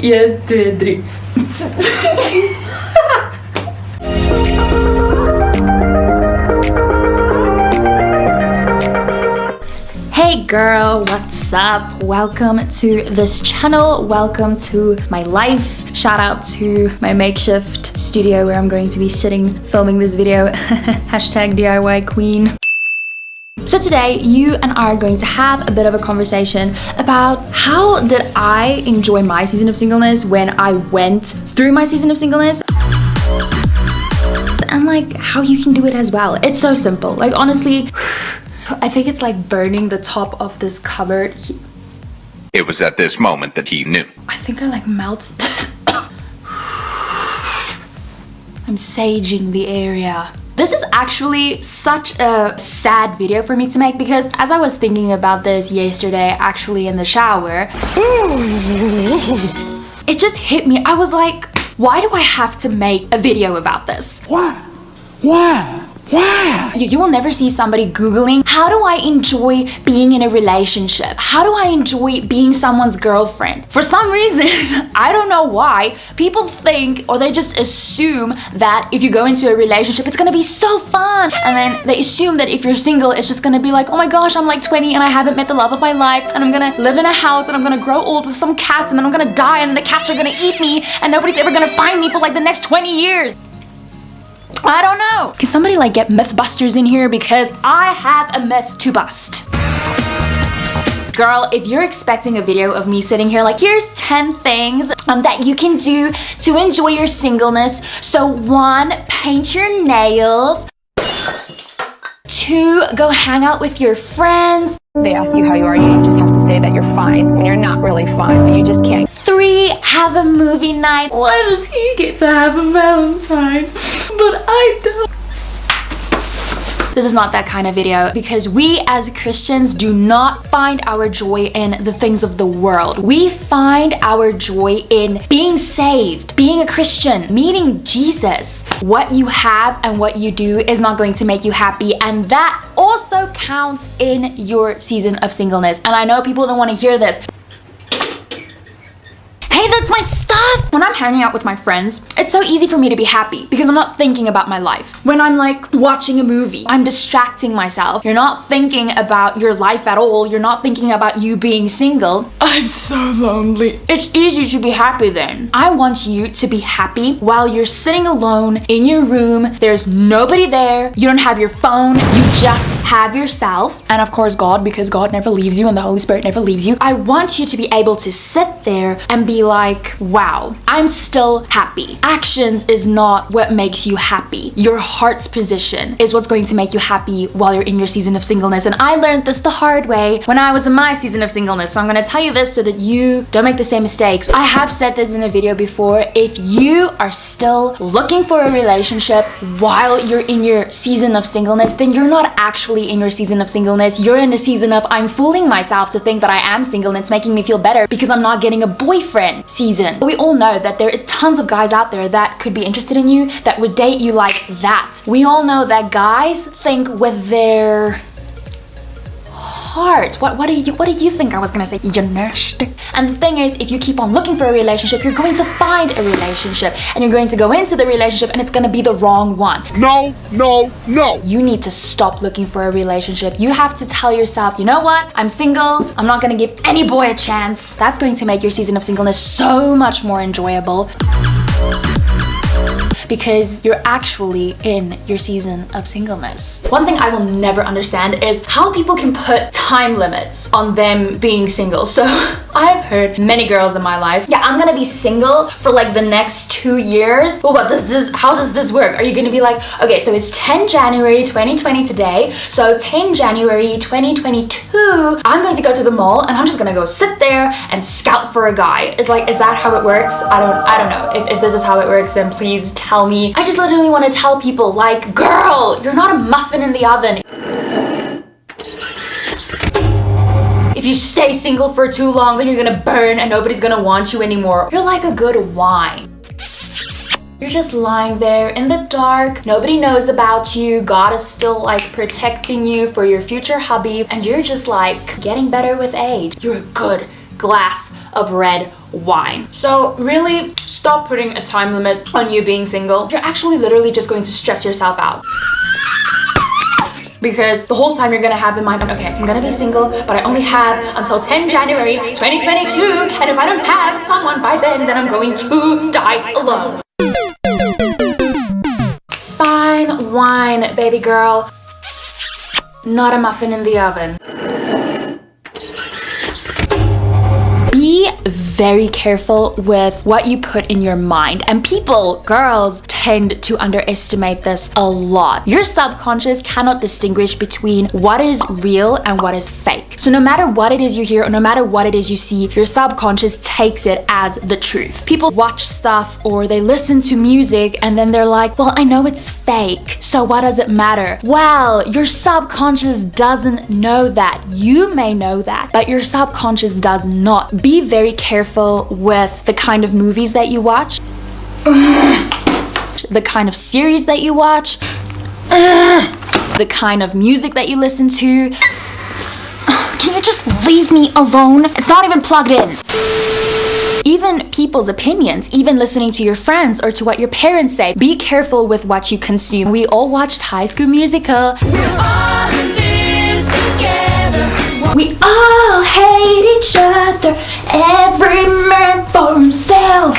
1, 2, 3. Hey girl, what's up? Welcome to this channel. Welcome to my life. Shout out to my makeshift studio where I'm going to be sitting filming this video. Hashtag DIY queen. So today, you and I are going to have a bit of a conversation about how did I enjoy my season of singleness when I went through my season of singleness, and like how you can do it as well. It's so simple. Like honestly, I think it's like burning the top of this cupboard. It was at this moment that he knew. I think I like melted. I'm saging the area. This is actually such a sad video for me to make because as I was thinking about this yesterday, actually in the shower, it just hit me. I was like, why do I have to make a video about this? Why? You will never see somebody Googling, how do I enjoy being in a relationship? How do I enjoy being someone's girlfriend? For some reason, I don't know why, people think or they just assume that if you go into a relationship, it's gonna be so fun. And then they assume that if you're single, it's just gonna be like, oh my gosh, I'm like 20 and I haven't met the love of my life and I'm gonna live in a house and I'm gonna grow old with some cats and then I'm gonna die and the cats are gonna eat me and nobody's ever gonna find me for like the next 20 years. I don't know. Can somebody like get mythbusters in here because I have a myth to bust. Girl, if you're expecting a video of me sitting here like, here's 10 things that you can do to enjoy your singleness. So 1, paint your nails. 2, go hang out with your friends. They ask you how you are, you just have to say that you're fine when you're not really fine, but you just can't. 3, have a movie night. Why does he get to have a Valentine, but I don't? This is not that kind of video because we as Christians do not find our joy in the things of the world. We find our joy in being saved, being a Christian, meeting Jesus. What you have and what you do is not going to make you happy, and that also counts in your season of singleness. And I know people don't want to hear this. Hey, that's my stuff! When I'm hanging out with my friends, it's so easy for me to be happy because I'm not thinking about my life. When I'm like watching a movie, I'm distracting myself. You're not thinking about your life at all. You're not thinking about you being single. I'm so lonely. It's easy to be happy then. I want you to be happy while you're sitting alone in your room. There's nobody there. You don't have your phone. You just have yourself. And of course God, because God never leaves you and the Holy Spirit never leaves you. I want you to be able to sit there and be like, wow, I'm still happy. Actions is not what makes you happy. Your heart's position is what's going to make you happy while you're in your season of singleness. And I learned this the hard way when I was in my season of singleness. So I'm gonna tell you this so that you don't make the same mistakes. I have said this in a video before. If you are still looking for a relationship while you're in your season of singleness, then you're not actually in your season of singleness. You're in a season of, I'm fooling myself to think that I am single and it's making me feel better because I'm not getting a boyfriend season. We all know that there is tons of guys out there that could be interested in you, that would date you like that. We all know that guys think with their heart. What do you think I was gonna say? You nurse. And the thing is, if you keep on looking for a relationship, you're going to find a relationship and you're going to go into the relationship and it's gonna be the wrong one. No. You need to stop looking for a relationship. You have to tell yourself, you know what? I'm single. I'm not gonna give any boy a chance. That's going to make your season of singleness so much more enjoyable because you're actually in your season of singleness. One thing I will never understand is how people can put time limits on them being single. So I've heard many girls in my life, yeah, I'm gonna be single for like the next 2 years. Well, how does this work? Are you gonna be like, okay, so it's 10 January 2020 today, so 10 January 2022, I'm going to go to the mall and I'm just gonna go sit there and scout for a guy. Is that how it works? I don't know. If this is how it works, then please tell me. I just literally want to tell people like, girl, you're not a muffin in the oven. If you stay single for too long, then you're gonna burn and nobody's gonna want you anymore. You're like a good wine. You're just lying there in the dark. Nobody knows about you. God is still like protecting you for your future hubby. And you're just like getting better with age. You're a good glass of red wine. So really, stop putting a time limit on you being single. You're actually literally just going to stress yourself out. Because the whole time you're gonna have in mind, okay, I'm gonna be single, but I only have until 10 January 2022, and if I don't have someone by then I'm going to die alone. Fine wine, baby girl. Not a muffin in the oven. Be very careful with what you put in your mind. And people, girls, tend to underestimate this a lot. Your subconscious cannot distinguish between what is real and what is fake. So no matter what it is you hear or no matter what it is you see, your subconscious takes it as the truth. People watch stuff or they listen to music and then they're like, well, I know it's fake, so what does it matter? Well, your subconscious doesn't know that. You may know that, but your subconscious does not. Be very careful with the kind of movies that you watch, the kind of series that you watch, the kind of music that you listen to. Can you just leave me alone? It's not even plugged in. Even people's opinions, even listening to your friends or to what your parents say. Be careful with what you consume. We all watched High School Musical. We're all in this together. We all hate each other. Every man for himself.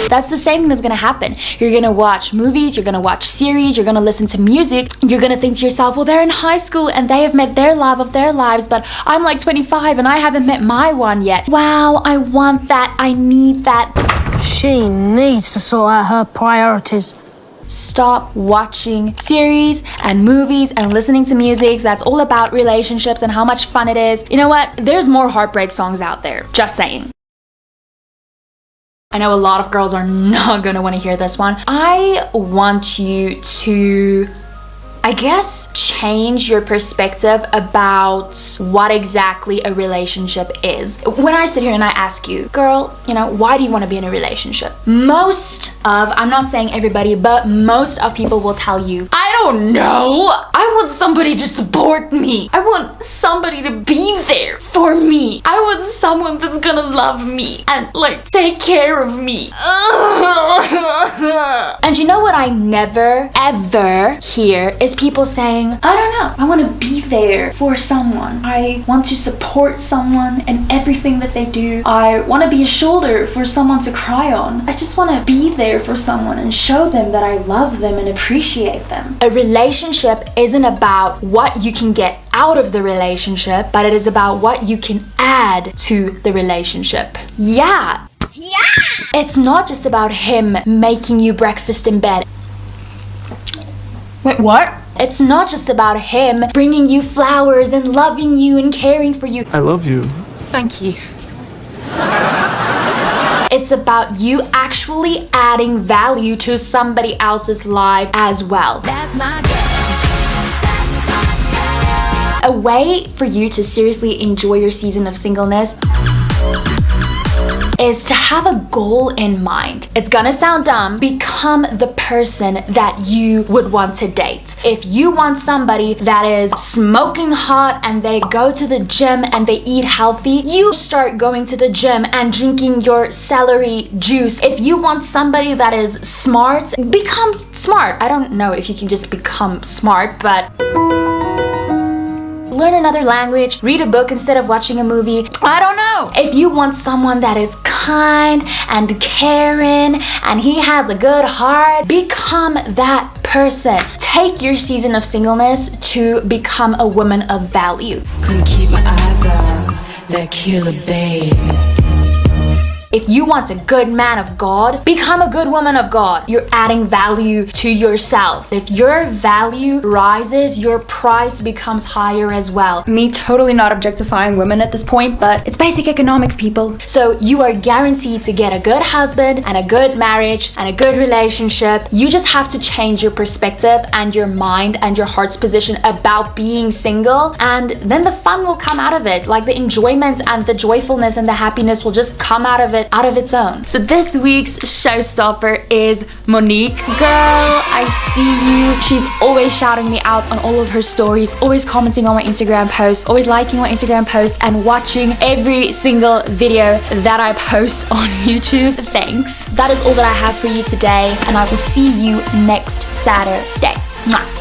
That's the same thing that's gonna happen. You're gonna watch movies, you're gonna watch series, you're gonna listen to music. You're gonna think to yourself, well, they're in high school and they have met their love of their lives, but I'm like 25 and I haven't met my one yet. Wow, I want that, I need that. She needs to sort out her priorities. Stop watching series and movies and listening to music that's all about relationships and how much fun it is. You know what? There's more heartbreak songs out there. Just saying. I know a lot of girls are not gonna want to hear this one. I want you to, I guess, change your perspective about what exactly a relationship is. When I sit here and I ask you, girl, you know, why do you want to be in a relationship? Most of, I'm not saying everybody, but most of people will tell you, I don't know. I want somebody to support me. I want somebody to be there for me. I want someone that's gonna love me and like take care of me. And you know what I never ever hear is people saying, I don't know, I want to be there for someone. I want to support someone in everything that they do. I want to be a shoulder for someone to cry on. I just want to be there for someone and show them that I love them and appreciate them. A relationship isn't about what you can get out of the relationship, but it is about what you can add to the relationship. Yeah. It's not just about him making you breakfast in bed. Wait, what? It's not just about him bringing you flowers and loving you and caring for you. I love you. Thank you. It's about you actually adding value to somebody else's life as well. That's my girl. That's my girl. A way for you to seriously enjoy your season of singleness is to have a goal in mind. It's gonna sound dumb. Become the person that you would want to date. If you want somebody that is smoking hot and they go to the gym and they eat healthy, you start going to the gym and drinking your celery juice. If you want somebody that is smart, become smart. I don't know if you can just become smart, but learn another language, read a book instead of watching a movie. I don't know. If you want someone that is kind and caring and he has a good heart, become that person. Take your season of singleness to become a woman of value. Couldn't keep my eyes off that killer babe. If you want a good man of God, become a good woman of God. You're adding value to yourself. If your value rises, your price becomes higher as well. Me totally not objectifying women at this point, but it's basic economics, people. So you are guaranteed to get a good husband and a good marriage and a good relationship. You just have to change your perspective and your mind and your heart's position about being single, and then the fun will come out of it. Like the enjoyment and the joyfulness and the happiness will just come out of it. it out of its own. So this week's showstopper is Monique. Girl, I see you. She's always shouting me out on all of her stories, always commenting on my Instagram posts, always liking my Instagram posts, and watching every single video that I post on YouTube. Thanks. That is all that I have for you today, and I will see you next Saturday. Mwah.